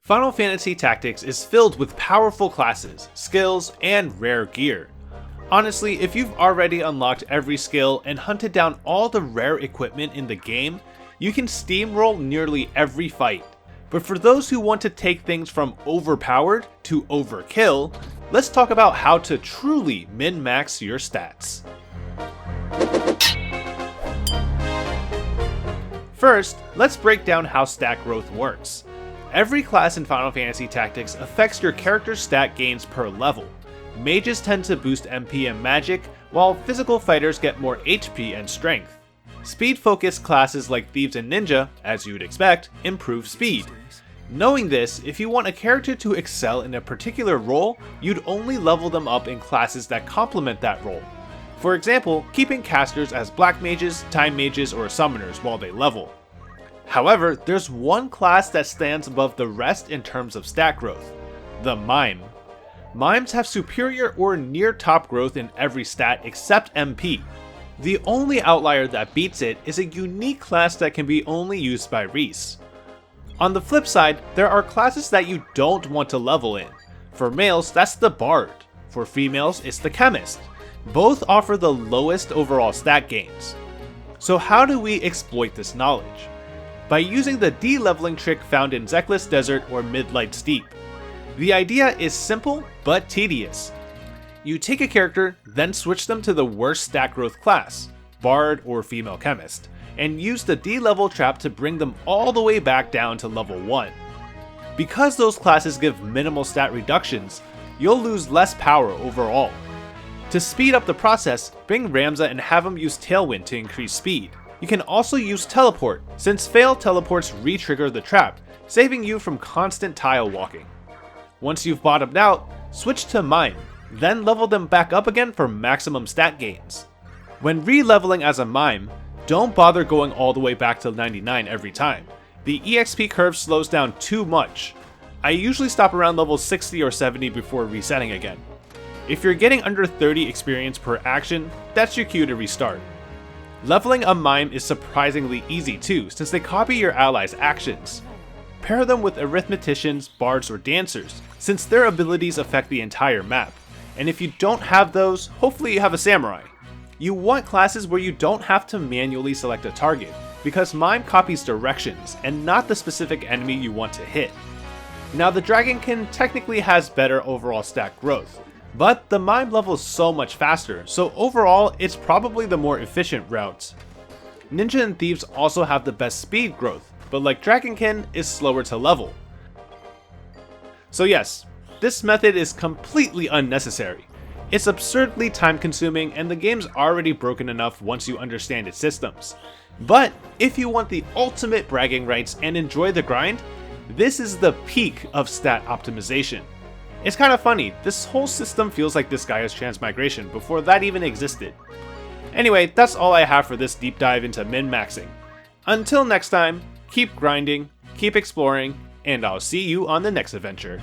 Final Fantasy Tactics is filled with powerful classes, skills, and rare gear. Honestly, if you've already unlocked every skill and hunted down all the rare equipment in the game, you can steamroll nearly every fight. But for those who want to take things from overpowered to overkill, let's talk about how to truly min-max your stats. First, let's break down how stat growth works. Every class in Final Fantasy Tactics affects your character's stat gains per level. Mages tend to boost MP and magic, while physical fighters get more HP and strength. Speed-focused classes like Thieves and Ninja, as you'd expect, improve speed. Knowing this, if you want a character to excel in a particular role, you'd only level them up in classes that complement that role. For example, keeping casters as black mages, time mages, or summoners while they level. However, there's one class that stands above the rest in terms of stat growth: the Mime. Mimes have superior or near top growth in every stat except MP. The only outlier that beats it is a unique class that can be only used by Reese. On the flip side, there are classes that you don't want to level in. For males, that's the Bard. For females, it's the Chemist. Both offer the lowest overall stat gains. So how do we exploit this knowledge? By using the deleveling trick found in Zeklaus Desert or Midlight Steep. The idea is simple but tedious. You take a character, then switch them to the worst stat growth class, Bard or Female Chemist, and use the delevel trap to bring them all the way back down to level 1. Because those classes give minimal stat reductions, you'll lose less power overall. To speed up the process, bring Ramza and have him use Tailwind to increase speed. You can also use Teleport, since failed teleports re-trigger the trap, saving you from constant tile walking. Once you've bottomed out, switch to Mime, then level them back up again for maximum stat gains. When re-leveling as a Mime, don't bother going all the way back to 99 every time. The EXP curve slows down too much. I usually stop around level 60 or 70 before resetting again. If you're getting under 30 experience per action, that's your cue to restart. Leveling a Mime is surprisingly easy too, since they copy your allies' actions. Pair them with arithmeticians, bards, or dancers, since their abilities affect the entire map. And if you don't have those, hopefully you have a samurai. You want classes where you don't have to manually select a target, because Mime copies directions and not the specific enemy you want to hit. Now the Dragonkin technically has better overall stat growth, but the Mime levels so much faster, so overall it's probably the more efficient route. Ninja and Thieves also have the best speed growth, but like Dragonkin, is slower to level. So yes, this method is completely unnecessary. It's absurdly time consuming and the game's already broken enough once you understand its systems. But if you want the ultimate bragging rights and enjoy the grind, this is the peak of stat optimization. It's kind of funny, this whole system feels like this Gaia's transmigration before that even existed. Anyway, that's all I have for this deep dive into min-maxing. Until next time, keep grinding, keep exploring, and I'll see you on the next adventure.